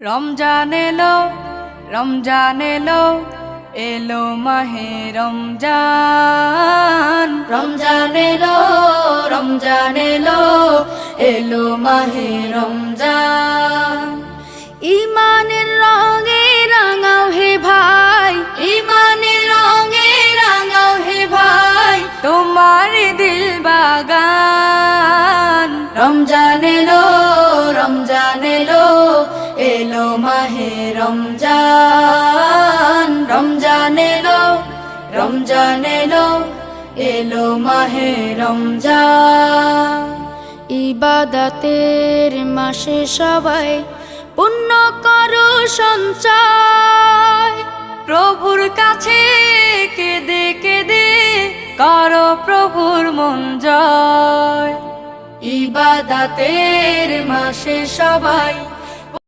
রমজান এলো, রমজান এলো, এলো মাহে রমজান। রমজান এলো, রমজান এলো, এলো মাহে রমজান। ইমানের রঙে রাঙাও হে ভাই, ইমানের রঙে রাঙাও হে ভাই, তোমার দিল বাগান। রমজান এলো, রমজান এলো, এলো মাহে রমজান। রমজান এলো, রমজান এলো, এলো মাহে রমজান। ইবাদতের মাসে সবাই পুণ্য করো সঞ্চয়, প্রভুর কাছে কেঁদে কেঁদে করো প্রভুর মন জয়। ইবাদতের মাসে সবাই